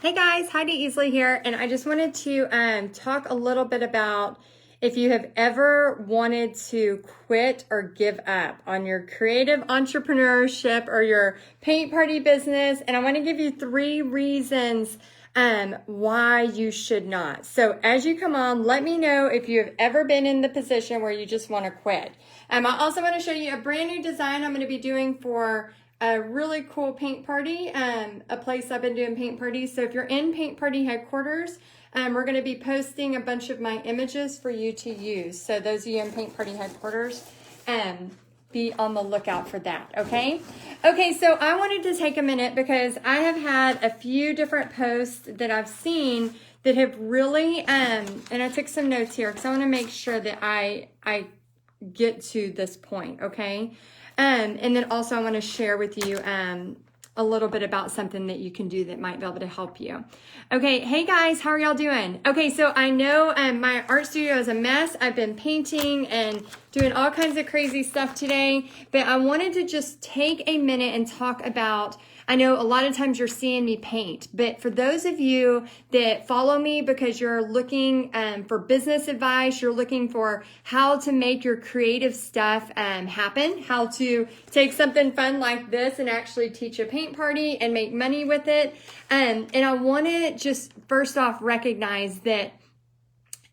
Hey guys, Heidi Easley here, and I just wanted to talk a little bit about if you have ever wanted to quit or give up on your creative entrepreneurship or your paint party business. And I want to give you 3 reasons why you should not. So as you come on, let me know if you have ever been in the position where you just want to quit. I also want to show you a brand new design I'm going to be doing for a really cool paint party, a place I've been doing paint parties. So if you're in paint party headquarters, we're going to be posting a bunch of my images for you to use. So those of you in paint party headquarters, be on the lookout for that, okay? Okay, so I wanted to take a minute because I have had a few different posts that I've seen that have really, and I took some notes here because I want to make sure that I get to this point, okay? And then also I want to share with you a little bit about something that you can do that might be able to help you. Okay, hey guys, how are y'all doing? Okay, so I know my art studio is a mess. I've been painting and doing all kinds of crazy stuff today, but I wanted to just take a minute and talk about, I know a lot of times you're seeing me paint, but for those of you that follow me because you're looking for business advice, you're looking for how to make your creative stuff happen, how to take something fun like this and actually teach a paint party and make money with it. And I want to just first off recognize that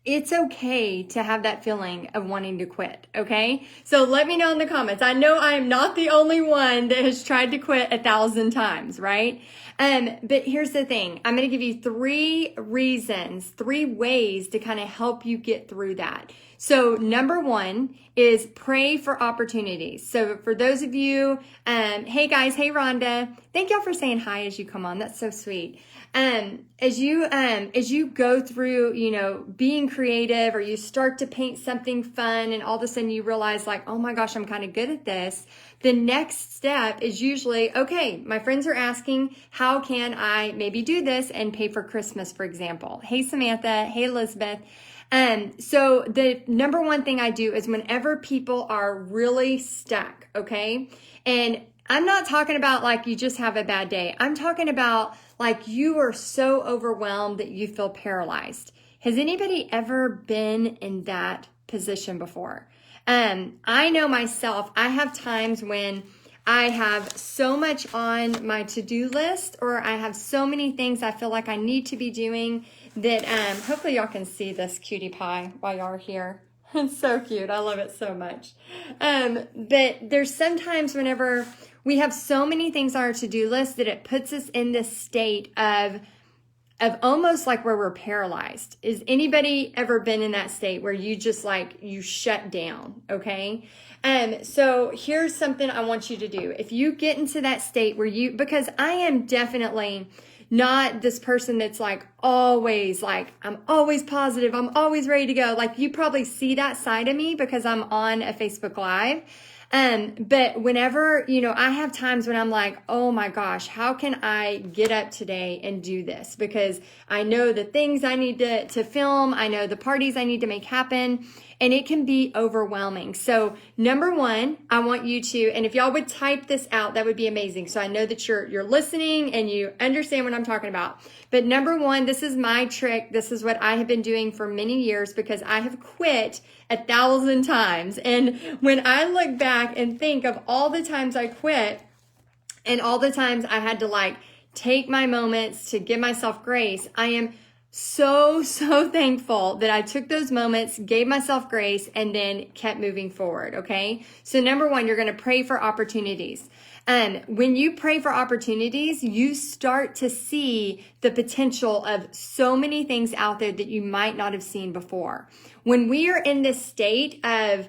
it's okay to have that feeling of wanting to quit, okay? So let me know in the comments. I know I am not the only one that has tried to quit 1,000 times, right? But here's the thing. I'm going to give you 3 reasons, 3 ways to kind of help you get through that. So number 1 is pray for opportunities. So for those of you, hey guys, hey Rhonda, thank y'all for saying hi as you come on. That's so sweet. As you go through, being creative, or you start to paint something fun and all of a sudden you realize like, oh my gosh, I'm kind of good at this. The next step is usually, okay, my friends are asking, how can I maybe do this and pay for Christmas, for example? Hey, Samantha. Hey, Elizabeth. So the number 1 thing I do is whenever people are really stuck, okay? And I'm not talking about like you just have a bad day. I'm talking about like you are so overwhelmed that you feel paralyzed. Has anybody ever been in that position before? I know myself, I have times when I have so much on my to-do list, or I have so many things I feel like I need to be doing that, hopefully y'all can see this cutie pie while y'all are here. It's so cute. I love it so much. But there's sometimes whenever we have so many things on our to-do list that it puts us in this state of almost like where we're paralyzed. Is anybody ever been in that state where you just like, you shut down, okay? So here's something I want you to do. If you get into that state where because I am definitely not this person that's like always like, I'm always positive, I'm always ready to go. Like you probably see that side of me because I'm on a Facebook Live. But whenever, I have times when I'm like, oh my gosh, how can I get up today and do this? Because I know the things I need to film. I know the parties I need to make happen, and it can be overwhelming. So number 1, I want you to, and if y'all would type this out, that would be amazing. So I know that you're listening and you understand what I'm talking about. But number 1, this is my trick. This is what I have been doing for many years because I have quit 1,000 times. And when I look back and think of all the times I quit and all the times I had to like take my moments to give myself grace, I am so thankful that I took those moments, gave myself grace, and then kept moving forward, okay? So number 1, you're going to pray for opportunities. When you pray for opportunities, you start to see the potential of so many things out there that you might not have seen before. When we are in this state of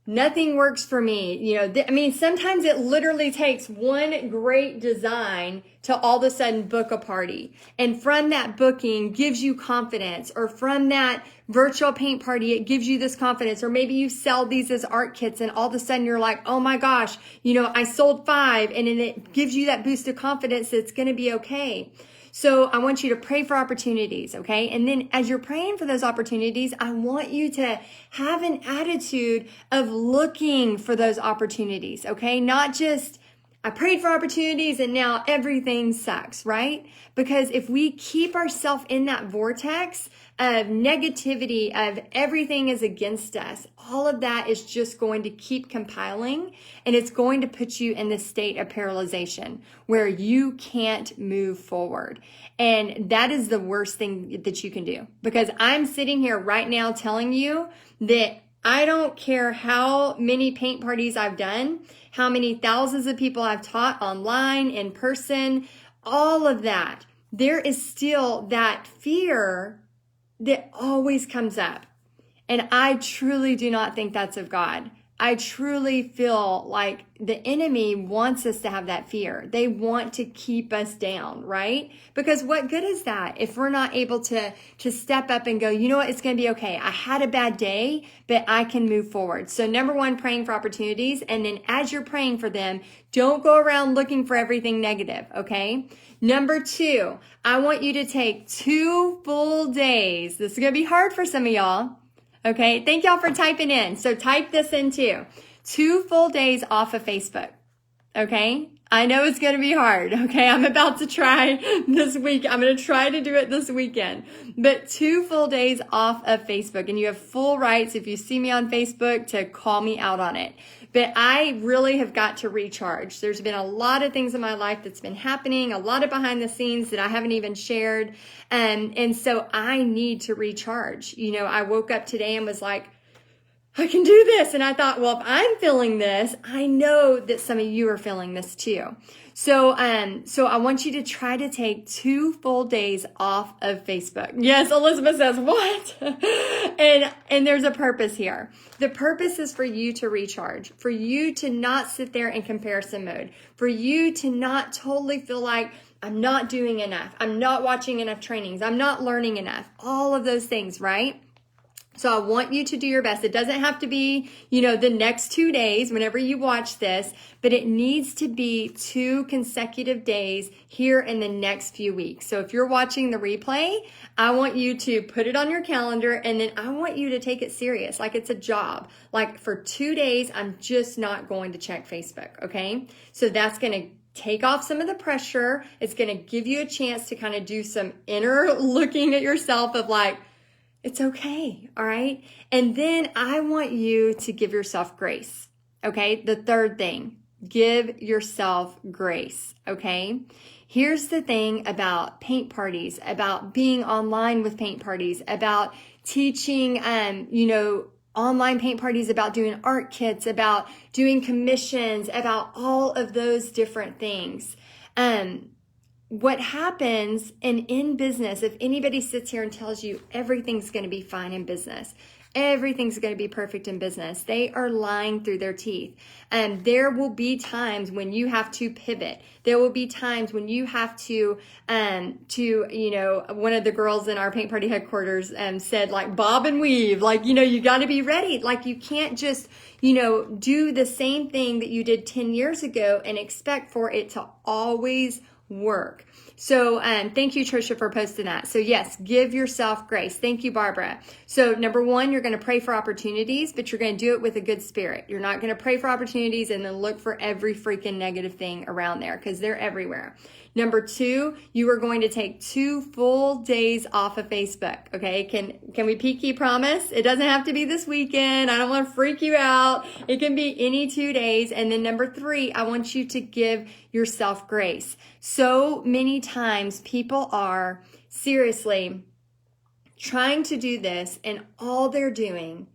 nothing works for me, sometimes it literally takes one great design to all of a sudden book a party. And from that booking gives you confidence, or from that virtual paint party, it gives you this confidence. Or maybe you sell these as art kits and all of a sudden you're like, oh my gosh, I sold 5, and then it gives you that boost of confidence that it's going to be okay. So I want you to pray for opportunities, okay? And then as you're praying for those opportunities, I want you to have an attitude of looking for those opportunities, okay? Not just, I prayed for opportunities and now everything sucks, right? Because if we keep ourselves in that vortex of negativity, of everything is against us, all of that is just going to keep compiling, and it's going to put you in this state of paralyzation where you can't move forward. And that is the worst thing that you can do, because I'm sitting here right now telling you that I don't care how many paint parties I've done, how many thousands of people I've taught online, in person, all of that. There is still that fear that always comes up. And I truly do not think that's of God. I truly feel like the enemy wants us to have that fear. They want to keep us down, right? Because what good is that if we're not able to step up and go, you know what, it's going to be okay. I had a bad day, but I can move forward. So number one, praying for opportunities. And then as you're praying for them, don't go around looking for everything negative, okay? Number two, I want you to take 2 full days. This is going to be hard for some of y'all. Okay, thank y'all for typing in. So type this in too. 2 full days off of Facebook. Okay, I know it's going to be hard. Okay, I'm about to try this week. I'm going to try to do it this weekend. But 2 full days off of Facebook, and you have full rights if you see me on Facebook to call me out on it. But I really have got to recharge. There's been a lot of things in my life that's been happening, a lot of behind the scenes that I haven't even shared. And so I need to recharge. You know, I woke up today and was like, I can do this. And I thought, well, if I'm feeling this, I know that some of you are feeling this too. So I want you to try to take 2 full days off of Facebook. Yes, Elizabeth says, what? and there's a purpose here. The purpose is for you to recharge, for you to not sit there in comparison mode, for you to not totally feel like I'm not doing enough. I'm not watching enough trainings. I'm not learning enough. All of those things, right? So I want you to do your best. It doesn't have to be, the next 2 days whenever you watch this, but it needs to be 2 consecutive days here in the next few weeks. So if you're watching the replay, I want you to put it on your calendar, and then I want you to take it serious, like it's a job. Like for 2 days, I'm just not going to check Facebook, okay? So that's going to take off some of the pressure. It's going to give you a chance to kind of do some inner looking at yourself of like, it's okay, all right? And then I want you to give yourself grace, okay? The third thing, give yourself grace, okay? Here's the thing about paint parties, about being online with paint parties, about teaching, online paint parties, about doing art kits, about doing commissions, about all of those different things. What happens in business, if anybody sits here and tells you everything's going to be fine in business, everything's going to be perfect in business, they are lying through their teeth. And there will be times when you have to pivot. There will be times when you have to one of the girls in our paint party headquarters said like bob and weave, like, you got to be ready. Like you can't just, do the same thing that you did 10 years ago and expect for it to always work. So thank you, Trisha, for posting that. So yes, give yourself grace. Thank you, Barbara. So number one, you're going to pray for opportunities, but you're going to do it with a good spirit. You're not going to pray for opportunities and then look for every freaking negative thing around there, because they're everywhere. Number two, you are going to take 2 full days off of Facebook. Okay. Can we peaky promise? It doesn't have to be this weekend. I don't want to freak you out. It can be any 2 days. And then number 3, I want you to give yourself grace. So many times people are seriously trying to do this, and all they're doing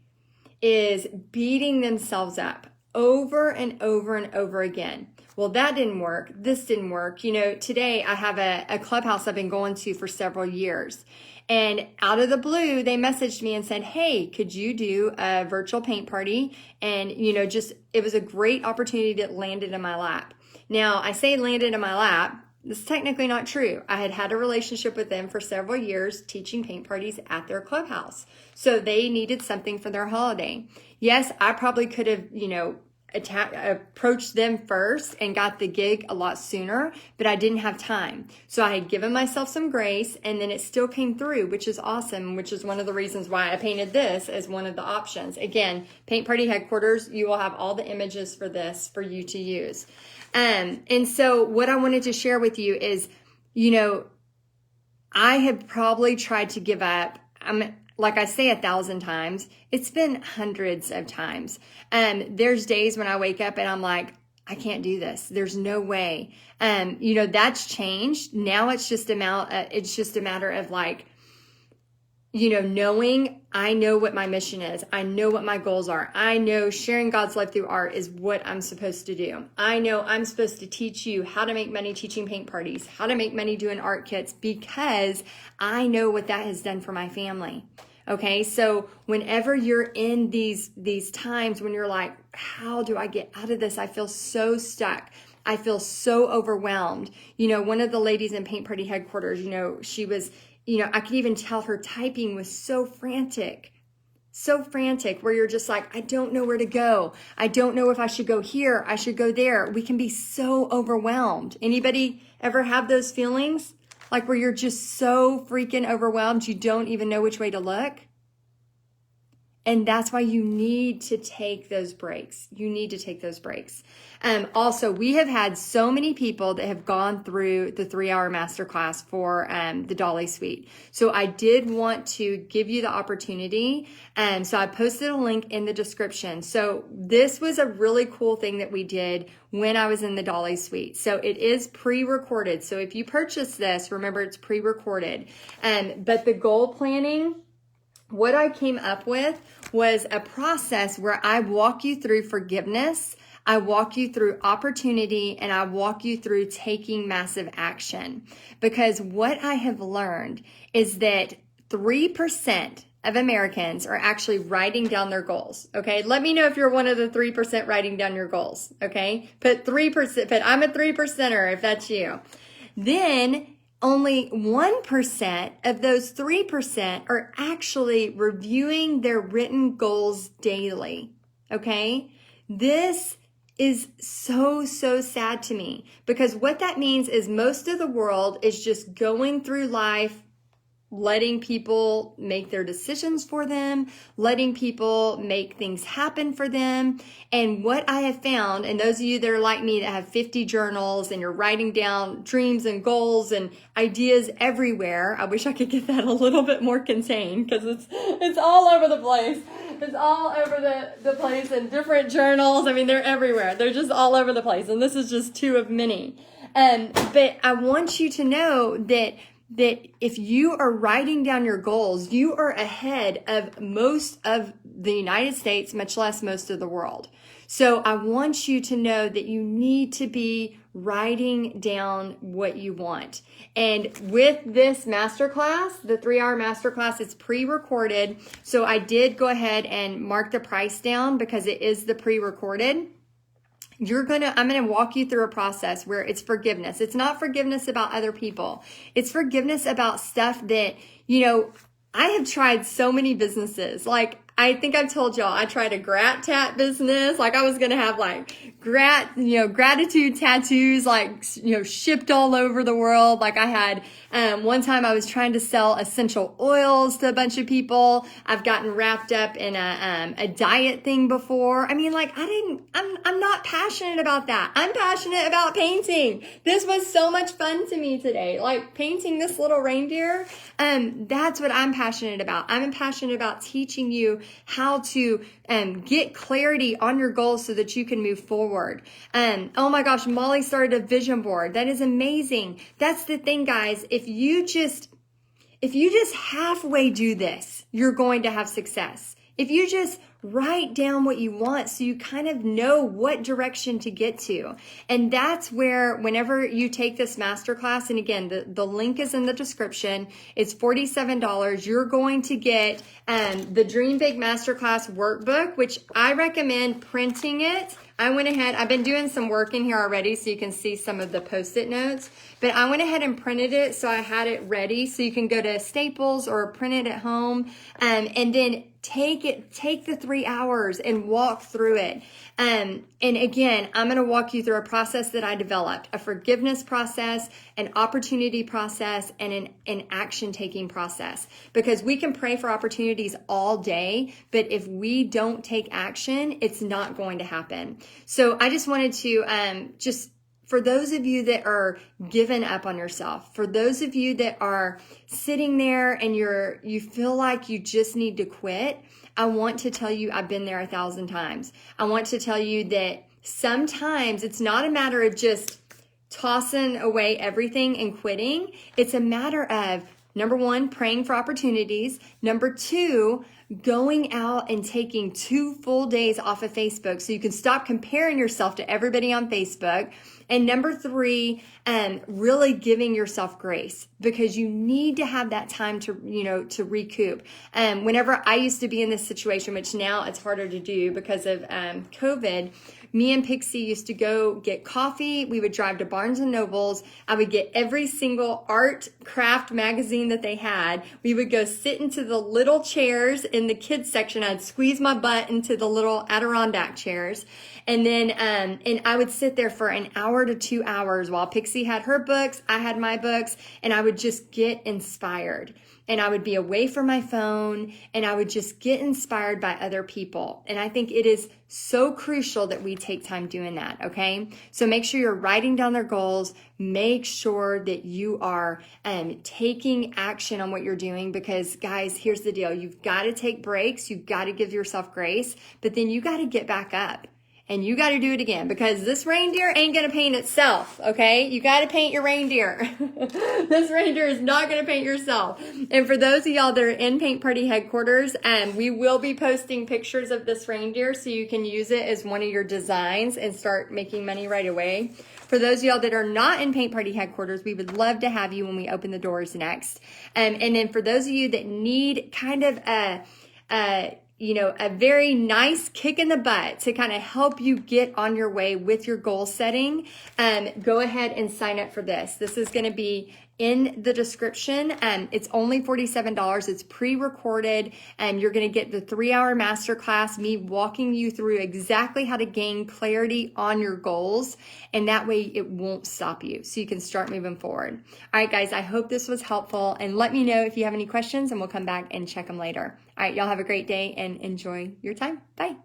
is beating themselves up over and over and over again. Well, that didn't work. This didn't work. Today I have a clubhouse I've been going to for several years. And out of the blue, they messaged me and said, hey, could you do a virtual paint party? And, it was a great opportunity that landed in my lap. Now, I say landed in my lap. This is technically not true. I had a relationship with them for several years teaching paint parties at their clubhouse. So they needed something for their holiday. Yes, I probably could have, approached them first and got the gig a lot sooner, but I didn't have time. So I had given myself some grace, and then it still came through, which is awesome, which is one of the reasons why I painted this as one of the options. Again, Paint Party Headquarters, you will have all the images for this for you to use. And so what I wanted to share with you is, I have probably tried to give up. Like I say 1,000 times, it's been hundreds of times. There's days when I wake up and I'm like, I can't do this. There's no way. That's changed. Now it's just a matter of like, knowing I know what my mission is. I know what my goals are. I know sharing God's love through art is what I'm supposed to do. I know I'm supposed to teach you how to make money teaching paint parties, how to make money doing art kits, because I know what that has done for my family. Okay, so whenever you're in these times when you're like, how do I get out of this? I feel so stuck. I feel so overwhelmed. One of the ladies in Paint Party Headquarters, she was, I could even tell her typing was so frantic, where you're just like, I don't know where to go. I don't know if I should go here. I should go there. We can be so overwhelmed. Anybody ever have those feelings? Like where you're just so freaking overwhelmed, you don't even know which way to look. And that's why you need to take those breaks. Also, we have had so many people that have gone through the 3-hour masterclass for the Dolly Suite. So I did want to give you the opportunity. So I posted a link in the description. So this was a really cool thing that we did when I was in the Dolly Suite. So it is pre-recorded. So if you purchase this, remember it's pre-recorded. But the goal planning, what I came up with was a process where I walk you through forgiveness, I walk you through opportunity, and I walk you through taking massive action. Because what I have learned is that 3% of Americans are actually writing down their goals. Okay. Let me know if you're one of the 3% writing down your goals. Okay. Put 3%, but I'm a 3%er if that's you. Then only 1% of those 3% are actually reviewing their written goals daily. Okay. This is so sad to me, because what that means is most of the world is just going through life, letting people make their decisions for them, letting people make things happen for them. And what I have found, and those of you that are like me that have 50 journals and you're writing down dreams and goals and ideas everywhere, I wish I could get that a little bit more contained, because it's all over the place. It's all over the place in different journals. I mean, they're everywhere. They're just all over the place. And this is just two of many. But I want you to know that if you are writing down your goals, you are ahead of most of the United States, much less most of the world. So I want you to know that you need to be writing down what you want. And with this masterclass, the 3-hour masterclass, it's pre-recorded. So I did go ahead and mark the price down because it is the pre-recorded. I'm going to walk you through a process where it's forgiveness. It's not forgiveness about other people. It's forgiveness about stuff that, I have tried so many businesses. Like, I think I've told y'all, I tried a grat tat business. Like, I was going to have like gratitude tattoos, like, shipped all over the world. Like I had, one time I was trying to sell essential oils to a bunch of people. I've gotten wrapped up in a diet thing before. I mean, like, I'm not passionate about that. I'm passionate about painting. This was so much fun to me today. Like painting this little reindeer. That's what I'm passionate about. I'm passionate about teaching you how to get clarity on your goals so that you can move forward. Oh my gosh, Molly started a vision board. That is amazing. That's the thing, guys. If you just halfway do this, you're going to have success. If you just write down what you want so you kind of know what direction to get to. And that's where whenever you take this masterclass, and again, the link is in the description, it's $47. You're going to get the Dream Big Masterclass workbook, which I recommend printing it. I went ahead, I've been doing some work in here already so you can see some of the Post-it notes, but I went ahead and printed it so I had it ready so you can go to Staples or print it at home, and then take the 3 hours and walk through it. And again, I'm going to walk you through a process that I developed, a forgiveness process, an opportunity process, and an action taking process, because we can pray for opportunities all day, but if we don't take action, it's not going to happen. So I just wanted to for those of you that are giving up on yourself, for those of you that are sitting there and you feel like you just need to quit, I want to tell you I've been there 1,000 times. I want to tell you that sometimes it's not a matter of just tossing away everything and quitting. It's a matter of, number one, praying for opportunities. Number two, going out and taking 2 full days off of Facebook so you can stop comparing yourself to everybody on Facebook. And number 3, really giving yourself grace, because you need to have that time to recoup. Whenever I used to be in this situation, which now it's harder to do because of COVID, me and Pixie used to go get coffee. We would drive to Barnes and Nobles. I would get every single art craft magazine that they had. We would go sit into the little chairs in the kids section. I'd squeeze my butt into the little Adirondack chairs. And then, and I would sit there for an hour to 2 hours while Pixie had her books, I had my books, and I would just get inspired. And I would be away from my phone, and I would just get inspired by other people. And I think it is so crucial that we take time doing that, okay? So make sure you're writing down their goals. Make sure that you are taking action on what you're doing, because guys, here's the deal. You've got to take breaks. You've got to give yourself grace, but then you got to get back up. And you got to do it again, because this reindeer ain't going to paint itself, okay? You got to paint your reindeer. This reindeer is not going to paint yourself. And for those of y'all that are in Paint Party headquarters, we will be posting pictures of this reindeer so you can use it as one of your designs and start making money right away. For those of y'all that are not in Paint Party headquarters, we would love to have you when we open the doors next. And then for those of you that need kind of a very nice kick in the butt to kind of help you get on your way with your goal setting, go ahead and sign up for this. This is going to be in the description. It's only $47. It's pre-recorded, and you're going to get the 3-hour masterclass, me walking you through exactly how to gain clarity on your goals. And that way it won't stop you, so you can start moving forward. All right, guys, I hope this was helpful, and let me know if you have any questions, and we'll come back and check them later. All right, y'all have a great day and enjoy your time. Bye.